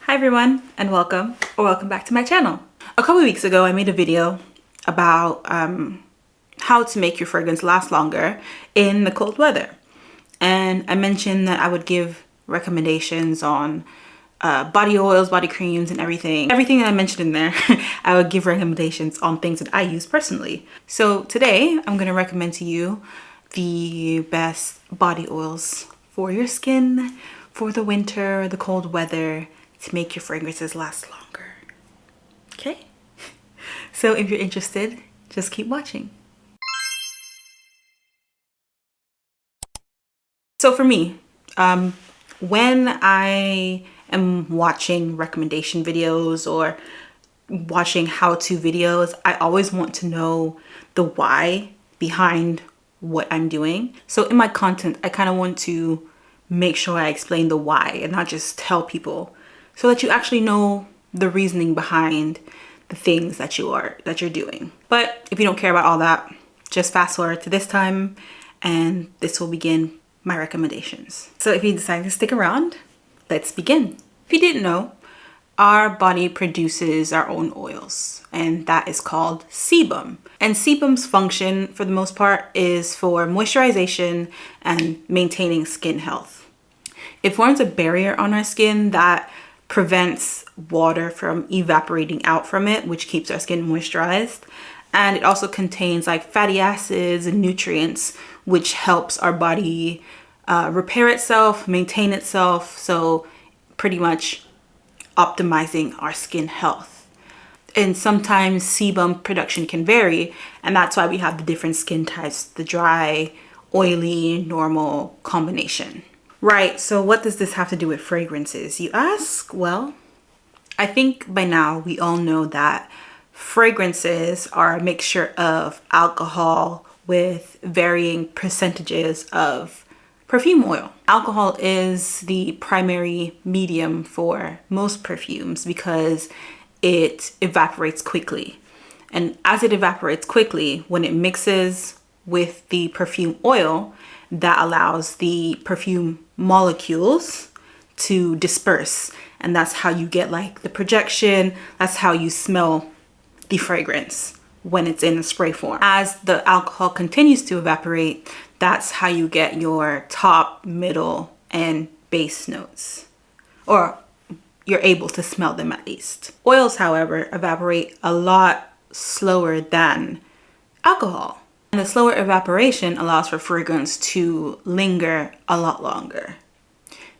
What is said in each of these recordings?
Hi everyone, and welcome back to my channel. A couple weeks ago I made a video about how to make your fragrance last longer in the cold weather, and I mentioned that I would give recommendations on body oils, body creams, and everything that I mentioned in there. I would give recommendations on things that I use personally. So today I'm going to recommend to you the best body oils for your skin for the winter, the cold weather, to make your fragrances last longer. Okay? So if you're interested, just keep watching. So for me, when I am watching recommendation videos or watching how-to videos, I always want to know the why behind what I'm doing. So in my content, I kind of want to make sure I explain the why and not just tell people, so that you actually know the reasoning behind the things that you're doing. But if you don't care about all that, just fast forward to this time and this will begin my recommendations. So if you decide to stick around, let's begin. If you didn't know, our body produces our own oils, and that is called sebum. And sebum's function, for the most part, is for moisturization and maintaining skin health. It forms a barrier on our skin that prevents water from evaporating out from it, which keeps our skin moisturized. And it also contains like fatty acids and nutrients, which helps our body repair itself, maintain itself. So pretty much optimizing our skin health. And sometimes sebum production can vary, and that's why we have the different skin types, the dry, oily, normal combination. Right, so what does this have to do with fragrances, you ask? Well, I think by now we all know that fragrances are a mixture of alcohol with varying percentages of perfume oil. Alcohol is the primary medium for most perfumes because it evaporates quickly. And as it evaporates quickly, when it mixes with the perfume oil, that allows the perfume molecules to disperse. And that's how you get like the projection. That's how you smell the fragrance when it's in a spray form. As the alcohol continues to evaporate, that's how you get your top, middle, and base notes. Or you're able to smell them at least. Oils, however, evaporate a lot slower than alcohol. And the slower evaporation allows for fragrance to linger a lot longer.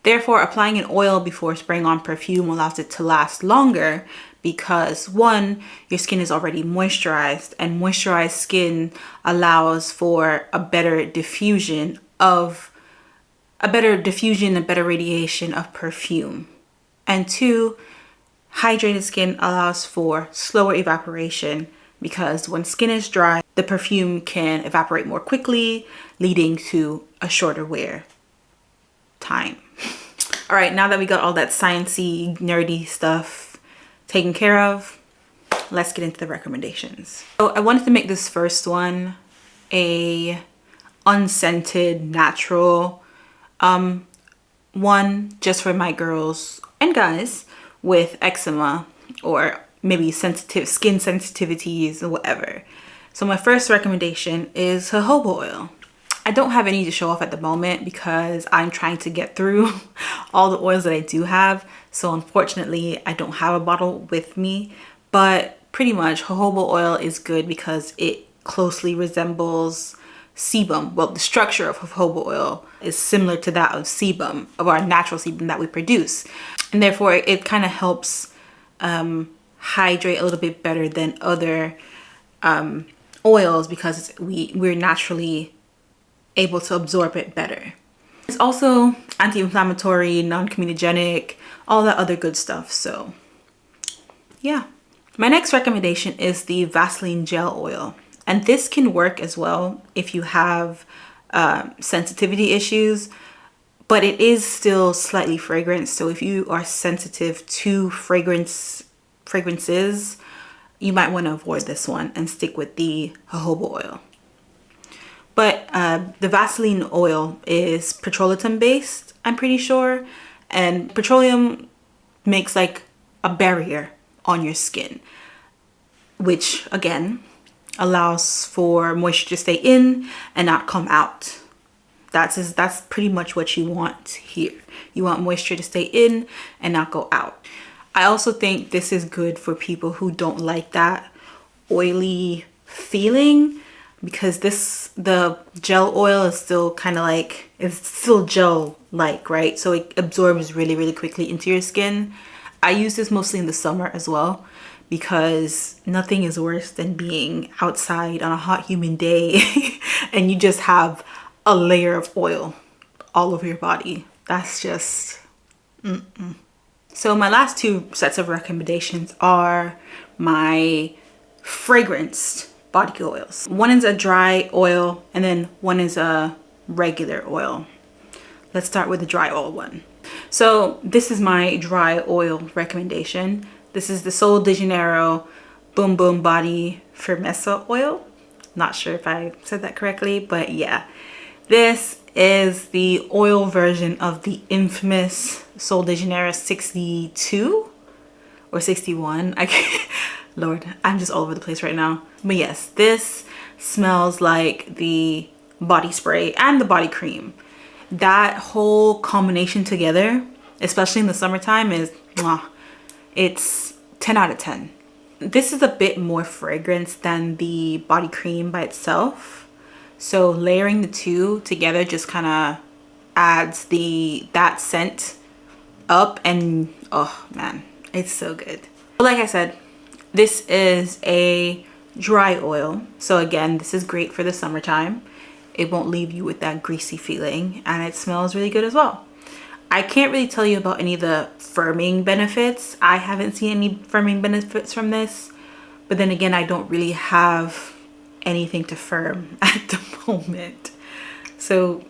Therefore, applying an oil before spraying on perfume allows it to last longer because, one, your skin is already moisturized, and moisturized skin allows for a better diffusion, a better radiation of perfume. And two, hydrated skin allows for slower evaporation because when skin is dry, the perfume can evaporate more quickly, leading to a shorter wear time. All right, now that we got all that sciencey, nerdy stuff taken care of, let's get into the recommendations. So I wanted to make this first one a unscented, natural one just for my girls and guys with eczema or maybe sensitive skin sensitivities or whatever. So my first recommendation is jojoba oil. I don't have any to show off at the moment because I'm trying to get through all the oils that I do have. So unfortunately, I don't have a bottle with me, but pretty much jojoba oil is good because it closely resembles sebum. Well, the structure of jojoba oil is similar to that of sebum, of our natural sebum that we produce. And therefore, it kind of helps hydrate a little bit better than other oils because we're naturally able to absorb it better. It's also anti-inflammatory, non-comedogenic, all that other good stuff. So yeah. My next recommendation is the Vaseline Gel Oil. And this can work as well if you have sensitivity issues, but it is still slightly fragrant. So if you are sensitive to fragrances, you might want to avoid this one and stick with the jojoba oil. But the Vaseline oil is petroleum based, I'm pretty sure. And petroleum makes like a barrier on your skin, which again allows for moisture to stay in and not come out. That's pretty much what you want here. You want moisture to stay in and not go out. I also think this is good for people who don't like that oily feeling, because the gel oil is still kind of like, it's still gel like, right? So it absorbs really, really quickly into your skin. I use this mostly in the summer as well, because nothing is worse than being outside on a hot, humid day and you just have a layer of oil all over your body. That's just So my last two sets of recommendations are my fragranced body oils. One is a dry oil and then one is a regular oil. Let's start with the dry oil one. So this is my dry oil recommendation. This is the Sol de Janeiro Boom Boom Body Firmeza Oil. Not sure if I said that correctly, but yeah. This is the oil version of the infamous Sol de Janeiro 62 or 61. I can't, Lord, I'm just all over the place right now. But yes, this smells like the body spray and the body cream. That whole combination together, especially in the summertime, is it's 10 out of 10. This is a bit more fragrance than the body cream by itself. So layering the two together just kind of adds that scent up, and oh man, it's so good. But like I said, this is a dry oil. So again, this is great for the summertime. It won't leave you with that greasy feeling, and it smells really good as well. I can't really tell you about any of the firming benefits. I haven't seen any firming benefits from this, but then again, I don't really have anything to firm at the moment. So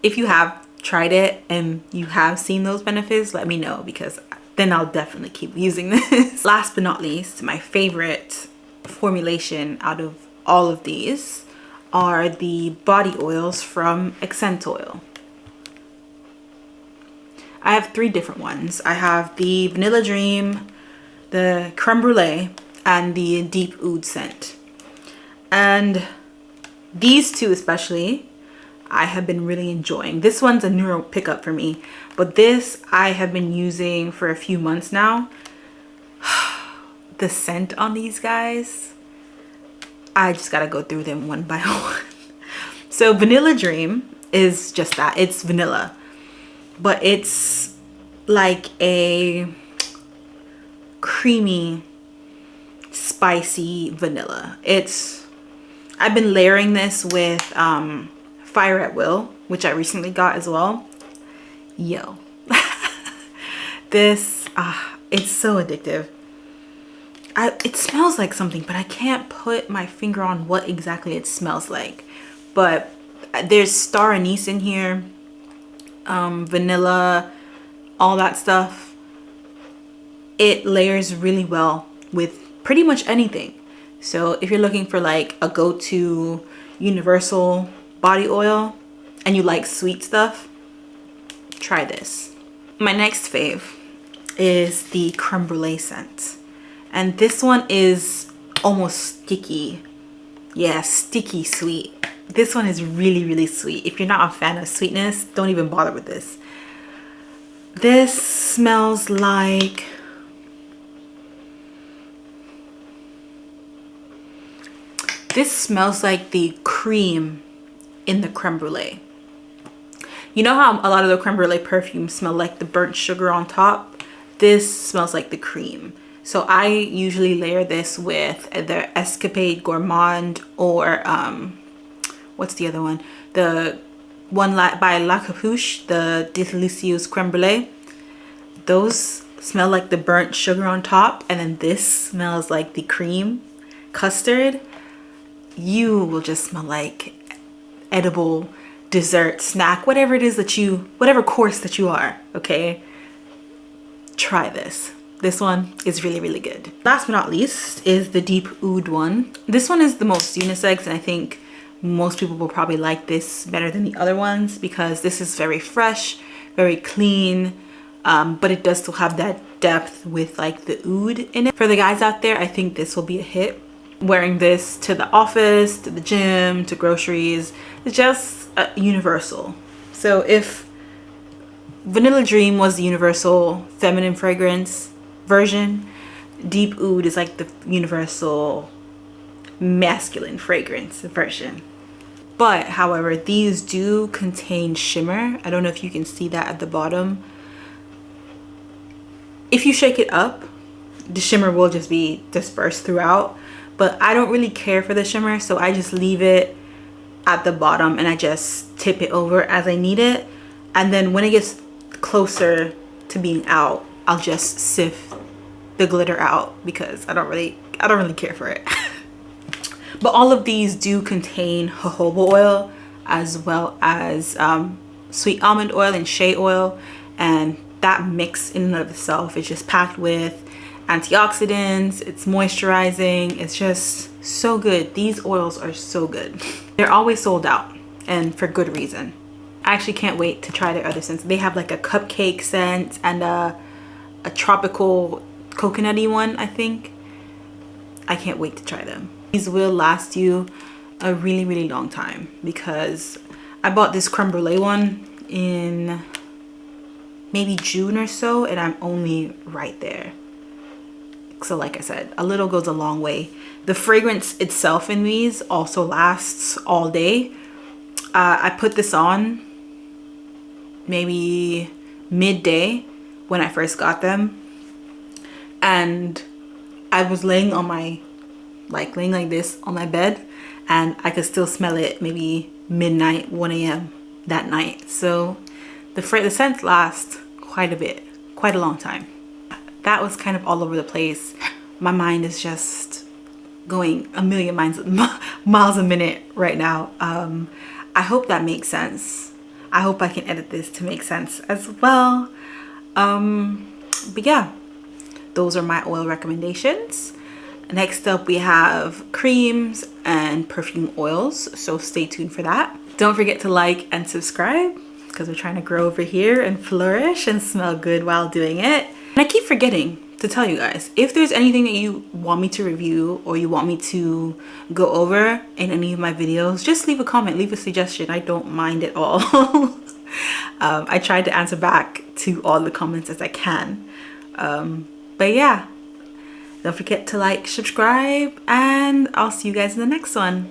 if you have tried it and you have seen those benefits, let me know, because then I'll definitely keep using this. Last but not least, my favorite formulation out of all of these are the body oils from Exscentoil. I have three different ones. I have the Vanilla Dream, the Creme Brulee, and the Deep Oud scent. And these two especially, I have been really enjoying. This one's a newer pickup for me, but this I have been using for a few months now. The scent on these guys, I just gotta go through them one by one. So Vanilla Dream is just that. It's vanilla, but it's like a creamy, spicy vanilla. I've been layering this with Fire at Will, which I recently got as well. Yo. This, it's so addictive. It smells like something, but I can't put my finger on what exactly it smells like. But there's star anise in here, vanilla, all that stuff. It layers really well with pretty much anything. So if you're looking for like a go-to universal body oil and you like sweet stuff, try this. My next fave is the Creme Brulee scent. And this one is almost sticky. Yeah, sticky sweet. This one is really, really sweet. If you're not a fan of sweetness, don't even bother with this. This smells like the cream in the creme brulee. You know how a lot of the creme brulee perfumes smell like the burnt sugar on top? This smells like the cream. So I usually layer this with either Escapade Gourmand or what's the other one? The one by La Capuche, the Delicious Creme Brulee. Those smell like the burnt sugar on top, and then this smells like the cream custard. You will just smell like edible dessert, snack, whatever it is that whatever course that you are, okay? Try this. This one is really, really good. Last but not least is the Deep Oud one. This one is the most unisex, and I think most people will probably like this better than the other ones because this is very fresh, very clean. but it does still have that depth with like the oud in it. For the guys out there, I think this will be a hit. Wearing this to the office, to the gym, to groceries, it's just universal. So if Vanilla Dream was the universal feminine fragrance version, Deep Oud is like the universal masculine fragrance version. But however, these do contain shimmer. I don't know if you can see that at the bottom. If you shake it up, the shimmer will just be dispersed throughout, but I don't really care for the shimmer, so I just leave it at the bottom and I just tip it over as I need it. And then when it gets closer to being out, I'll just sift the glitter out because I don't really care for it. But all of these do contain jojoba oil as well as sweet almond oil and shea oil, and that mix in and of itself is just packed with antioxidants. It's moisturizing. It's just so good. These oils are so good. They're always sold out, and for good reason. I actually can't wait to try their other scents. They have like a cupcake scent and a tropical coconutty one, I think. I can't wait to try them. These will last you a really long time because I bought this creme brulee one in maybe June or so, and I'm only right there. So like I said, a little goes a long way. The fragrance itself in these also lasts all day. I put this on maybe midday when I first got them, and I was laying on my laying like this on my bed, and I could still smell it maybe midnight, 1 a.m. that night. So the scent lasts quite a bit, quite a long time. That was kind of all over the place. My mind is just going a million miles a minute right now. I hope that makes sense. I hope I can edit this to make sense as well. But yeah, those are my oil recommendations. Next up, we have creams and perfume oils, so stay tuned for that. Don't forget to like and subscribe because we're trying to grow over here and flourish and smell good while doing it. And I keep forgetting to tell you guys, if there's anything that you want me to review or you want me to go over in any of my videos, just leave a comment, leave a suggestion. I don't mind at all. I try to answer back to all the comments as I can. But yeah, don't forget to like, subscribe, and I'll see you guys in the next one.